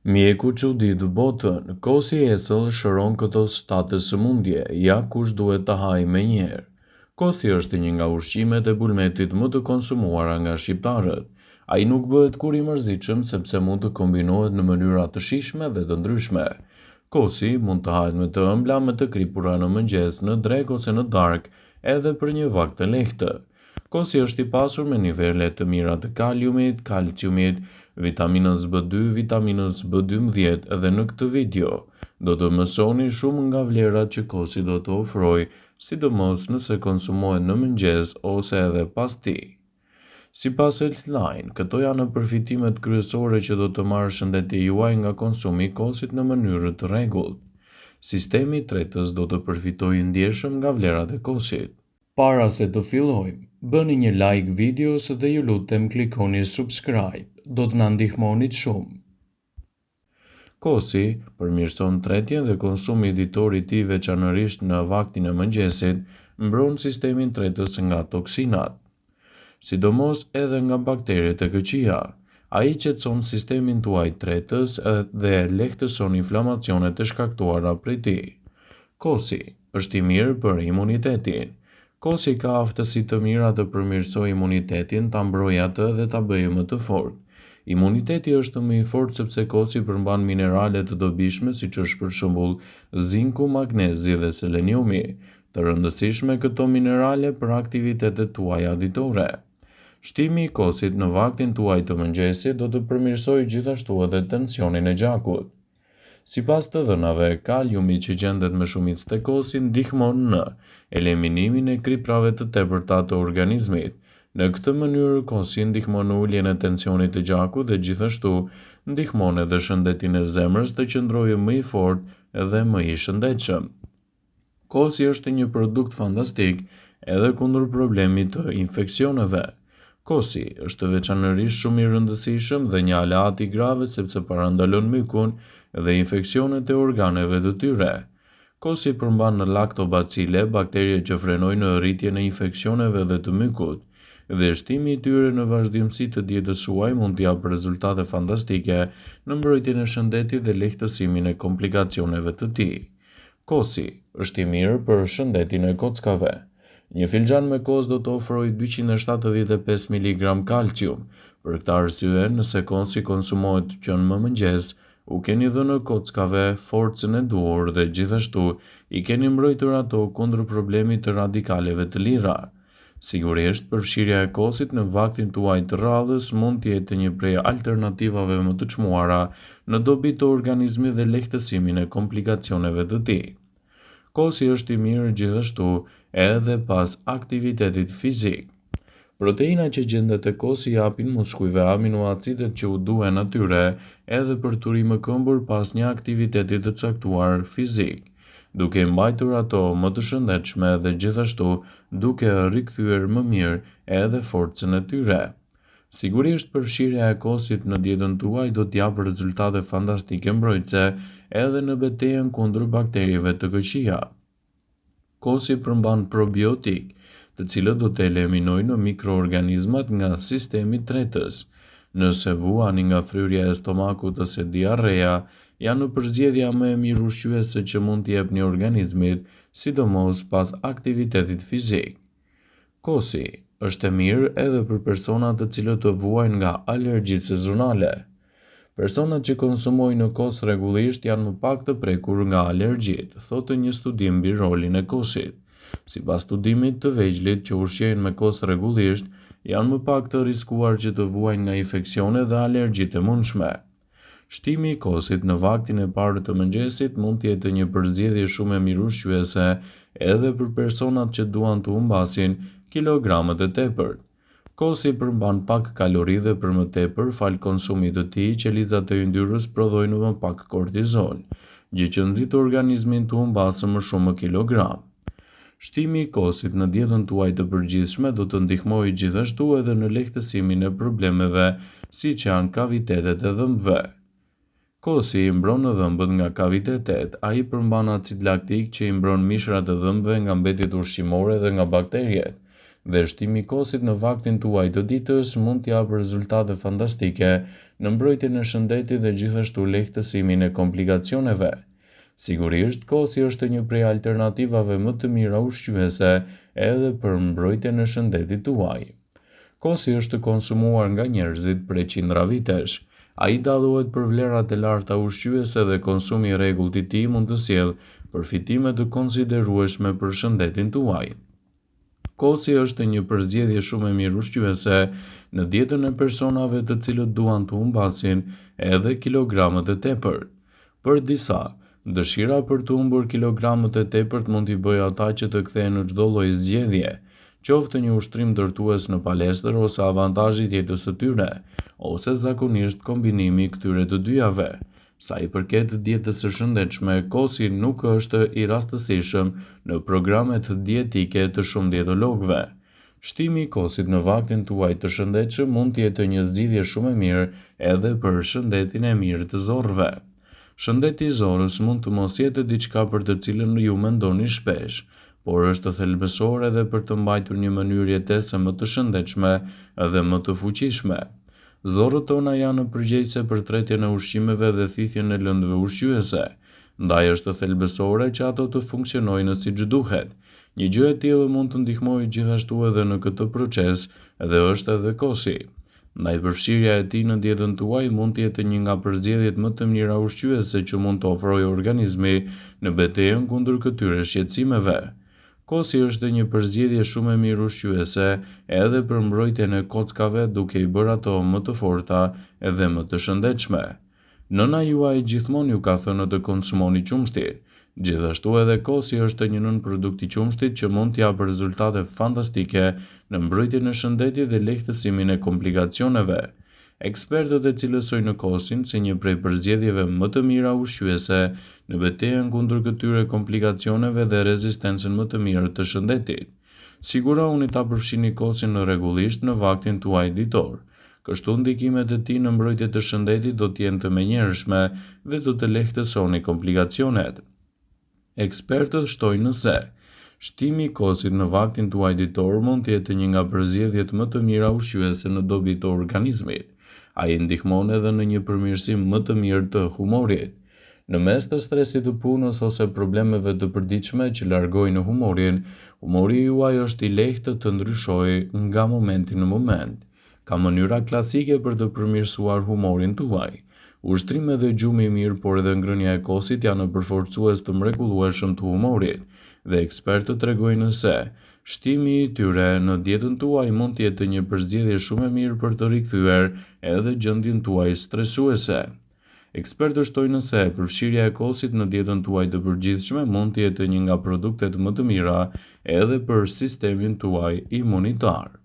Mjeku çudit botën, kosi i esëll shëron këto shtatë sëmundje, ja kush duhet ta hajë menjëherë. Kosi është një nga ushqimet e bulmetit më të konsumuara nga shqiptarët. Ai nuk bëhet kur i mërzitshëm sepse mund të kombinohet në mënyra të shijshme dhe të ndryshme. Kosi mund të hahet me të ëmbla, me të kripura në mëngjes, në drekë ose në darkë, edhe për një vakt të lehtë. Kosi është i pasur me nivele të mira të kaliumit, kalciumit, vitaminës B2, vitaminës B12 dhe në këtë video do të mësoni shumë nga vlerat që kosi do të ofrojë, sidomos nëse konsumohet në mëngjes ose edhe pas tij. Sipas Healthline, këto janë përfitimet kryesore që do të marrë shëndeti juaj nga konsumi i kosit në mënyrë të rregullt. Sistemi i tretës do të përfitojë ndjeshëm nga vlerat e kosit. Para se të fillojmë, bëni një like videos dhe ju lutem klikoni subscribe, do të na ndihmonit shumë. Kosi përmirëson tretjen dhe konsumi ditor i tij veçanërisht në vaktin e mëngjesit, mbron sistemin tretës nga toksinat, sidomos edhe nga bakteret e këqija. Ai qetëson sistemin tuaj tretës dhe lehtëson inflamacionet e shkaktuara prej tij. Kosi është i mirë për imunitetin. Kosi ka aftësi të mira të përmirësojë imunitetin, ta mbrojë atë dhe ta bëjë më të fortë. Imuniteti është më i fortë sepse kosi përmban minerale të dobishme siç është për shembull zinku, magnezi dhe seleniumi, të rëndësishme këto minerale për aktivitetet tuaja ditore. Shtimi i kosit në vaktin tuaj të mëngjesit do të përmirësojë gjithashtu edhe tensionin e gjakut. Sipas të dhënave, kaliumi që gjendet me shumicë te kosi ndihmon në eliminimin e kriprave të tepërta të organizmit. Në këtë mënyrë, kosi ndihmon në uljen e tensionit të gjakut dhe gjithashtu ndihmon edhe shëndetin e zemrës të qëndrojë më i fortë dhe më i shëndetshëm. Kosi është një produkt fantastik edhe kundër problemit të infeksioneve. Kosi është veçanërisht shumë i rëndësishëm dhe një aleat i grave sepse parandalon mykun dhe infeksionet e organeve të tyre. Kosi përmban laktobacile, bakterie që frenojnë rritjen e infeksioneve dhe të mykut, dhe shtimi i tyre në vazhdimsi të dietës suaj mund të japë rezultate fantastike në mbrojtjen e shëndetit dhe lehtësimin e komplikacioneve të tij. Kosi është i mirë për shëndetin e kockave. Një filxhan me kos do të ofrojë 275 mg kalcium. Për këtë arsye, nëse kosi konsumohet që në mëngjes, u keni dhënë kockave forcën e duhur dhe gjithashtu i keni mbrojtur ato kundër problemit të radikaleve të lira. Sigurisht, përfshirja e kosit në vaktin tuaj të radhës mund të jetë një prej alternativave më të çmuara në dobi të organizmit dhe lehtësimin e komplikacioneve të tij. Kosi është i mirë gjithashtu edhe pas aktivitetit fizik. Proteina që gjendet te kosi japin muskujve aminoacidet që u duhen atyre edhe për të rrimë këmbur pas një aktiviteti të caktuar fizik, duke mbajtur ato më të shëndetshme dhe gjithashtu duke rikthyer më mirë edhe forcën e tyre. Sigurisht përfshirja e kosit në dietën tuaj do t'japë rezultate fantastike mbrojtëse edhe në betejën kundër bakterieve të këqija. Kosi përmban probiotik, të cilët do të eliminojnë mikroorganizmat nga sistemi tretës. Nëse vuani nga fryrja e stomakut ose diarrea, janë përzgjedhja më e mirë ushqyese që mund t'i jepni organizmit, sidomos pas aktivitetit fizik. Kosi është e mirë edhe për personat të cilët të vuajnë nga alergjitë sezonale. Personat që konsumojnë kos rregullisht janë më pak të prekur nga alergjitë, thotë një studim mbi rolin e kosit. Sipas studimit të vegjëlit që ushqejnë me kos rregullisht, janë më pak të riskuar që të vuajnë nga infeksione dhe alergjitë e mundshme. Shtimi i kosit në vaktin e parë të mëngjesit mund të jetë një përzgjedhje shumë e mirë ushqyese edhe për personat që duan të humbasin kilogramet e tepërt. Kosi përmban pak kalori dhe për më tepër fal konsumit të tij qelizat e yndyrës prodhojnë më pak kortizol, gjë që nxit organizmin të humbasë më shumë kilogram. Shtimi i kosit në dietën tuaj të përgjithshme do të ndihmojë gjithashtu edhe në lehtësimin e problemeve siç janë kavitetet e dhëmbëve. Kosi i mbron dhëmbët nga kavitetet, ai përmban acid laktik që i mbron mishrat e dhëmbëve nga mbetjet ushqimore dhe nga bakteriet. Dhe shtimi i kosit në vaktin tuaj të ditës mund t'japë rezultate fantastike në mbrojtjen e shëndetit dhe gjithashtu lehtësimin e komplikacioneve. Sigurisht, kosi është një prej alternativave më të mira ushqyese edhe për mbrojtjen e shëndetit tuaj. Kosi është konsumuar nga njerëzit prej qindra vitesh. Ai dallohet për vlerat e larta ushqyese dhe konsumi i rregullt i tij mund të sjellë përfitime të konsiderueshme për shëndetin tuaj. Kosi është një përzgjedhje shumë e mirë ushqyese në dietën e personave të cilët duan të humbasin edhe kilogramat e tepërt. Për disa, dëshira për të humbur kilogramët e tepërt mund t'i bëjë ata që të kthehen në çdo lloj zgjedhje, qoftë një ushtrim ndërtues në palestër ose avantazhi i jetës së tyre, ose zakonisht kombinimi i këtyre të dyjave. Sa i përket dietës së shëndetshme, kosi nuk është i rastësishëm në programet dietike të shumë dietologëve. Shtimi i kosit në vaktin tuaj të shëndetshëm mund të jetë një zgjidhje shumë e mirë edhe për shëndetin e mirë të zorrëve. Shëndeti i zorrës mund të mos jetë diçka për të cilën ju mendoni shpesh, por është thelbësor edhe për të mbajtur një mënyrë jetese më të shëndetshme dhe më të fuqishme. Zorrët tona janë përgjegjëse për tretjen e ushqimeve dhe thithjen e lëndëve ushqyese, ndaj është thelbësore që ato të funksionojnë siç duhet. Një gjë e tillë mund të ndihmojë gjithashtu edhe në këtë proces dhe është edhe kosi. Ndaj përfshirja e tij në dietën tuaj mund të jetë një nga përzgjedhjet më të mira ushqyese që mund të ofrojë organizmi në betejën kundër këtyre shqetësimeve. Kosi është një përzgjedhje shumë e mirë ushqyese edhe për mbrojtjen e kockave duke i bërë ato më të forta edhe më të shëndetshme. Nëna juaj gjithmonë ju ka thënë të konsumoni qumshti. Gjithashtu edhe kosi është një nënprodukt i qumshtit që mund t'japë rezultate fantastike në mbrojtjen e shëndetit dhe lehtësimin e komplikacioneve. Ekspertët e cilësojnë kosin si një prej përzgjedhjeve më të mira ushqyese në betejën kundër këtyre komplikacioneve dhe rezistencën më të mirë të shëndetit. Sigurohuni ta përfshini kosin rregullisht në vaktin tuaj ditor. Kështu ndikimet e tij në mbrojtje të shëndetit do të jenë të menjëhershme dhe do të lehtësoni komplikacionet. Ekspertët shtojnë se shtimi i kosit në vaktin tuaj ditor mund të jetë një nga përzgjedhjet më të mira ushqyese në dobi të organizmit. Ai ndihmon edhe në një përmirësim më të mirë të humorit. Në mes të stresit të punës ose problemeve të përditshme që largojnë humorin, humori juaj është i lehtë të ndryshojë nga momenti në moment. Ka mënyra klasike për të përmirësuar humorin tuaj. Ushtrimi dhe gjumi i mirë, por edhe ngrënia e kosit janë përforcues të mrekullueshëm të humorit, dhe ekspertët tregojnë se shtimi i tyre në dietën tuaj mund të jetë një përzgjedhje shumë e mirë për të rikthyer edhe gjendjen tuaj stresuese. Ekspertët shtojnë se përfshirja e kosit në dietën tuaj të përgjithshme mund të jetë një nga produktet më të mira edhe për sistemin tuaj imunitar.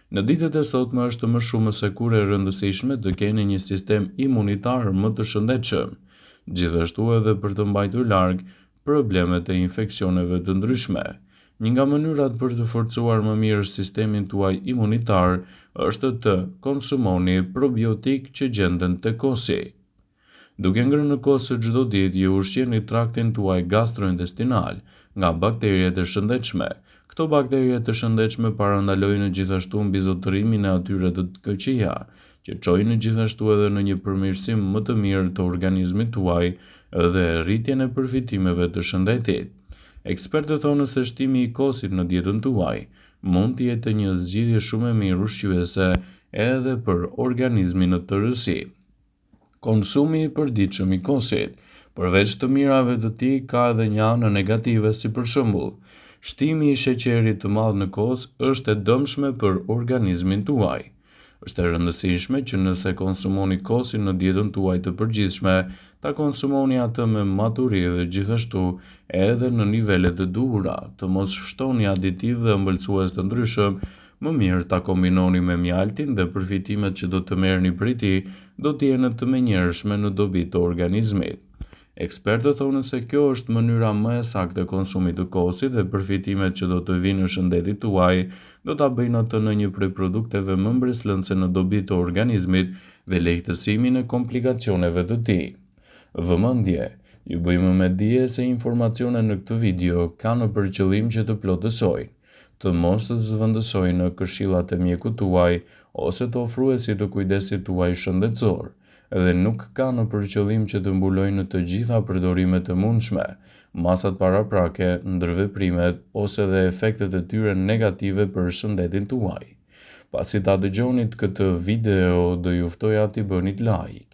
Në ditët e sotme është më shumë se kur e rëndësishme të keni një sistem imunitar më të shëndetshëm, gjithashtu edhe për të mbajtur larg problemet e infeksioneve të ndryshme. Një nga mënyrat për të forcuar më mirë sistemin tuaj imunitar është të konsumoni probiotik që gjenden te kosi. Duke ngrënë në kos çdo ditë, ju ushqeni traktin tuaj gastrointestinal nga bakteriet e shëndetshme. Këto bakterie të shëndetshme parandalojnë gjithashtu mbizotërimin e atyre të këqija, që çojnë gjithashtu edhe në një përmirësim më të mirë të organizmit tuaj dhe rritjen e përfitimeve të shëndetit. Ekspertët thonë se shtimi i kosit në dietën tuaj mund të jetë një zgjidhje shumë e mirë ushqyese edhe për organizmin në tërësi. Konsumi i përditshëm i kosit, përveç të mirave të tij, ka edhe një anë negative, si për shembull, shtimi i sheqerit të madh në kos është e dëmshme për organizmin tuaj. Është e rëndësishme që nëse konsumoni kosin në dietën tuaj të përgjithshme, ta konsumoni atë me maturi dhe gjithashtu edhe në nivele të duhura, të mos shtoni aditiv dhe ëmbëlsues të ndryshëm. Më mirë ta kombinoni me mjaltin dhe përfitimet që do të merrni prej tij do të jenë të menjëhershme në dobi të organizmit. Ekspertët thonë se kjo është mënyra më e saktë e konsumit të kosit dhe përfitimet që do të vinë në shëndetin tuaj do ta bëjnë atë në një prej produkteve më mbreslënse në dobi të organizmit dhe lehtësimin e komplikacioneve të tij. Vëmendje, ju bëjmë me dije se informacionet në këtë video kanë për qëllim që të plotësojnë, të mos zëvendësojnë këshillat e mjekut tuaj ose të ofruesit të kujdesit tuaj shëndetësor, dhe nuk ka në përqëllim që të mbulojnë të gjitha përdorimet të mundshme, masat paraprake, ndërveprimet ose dhe efektet e tyre negative për shëndetin tuaj. Pasi ta dëgjonit këtë video, do ju ftoja t'i bënit like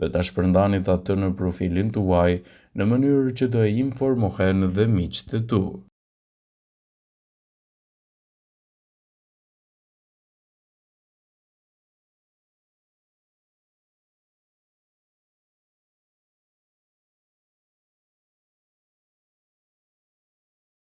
dhe ta shpërndanit atë në profilin tuaj në mënyrë që të informohen dhe miqtë e tu.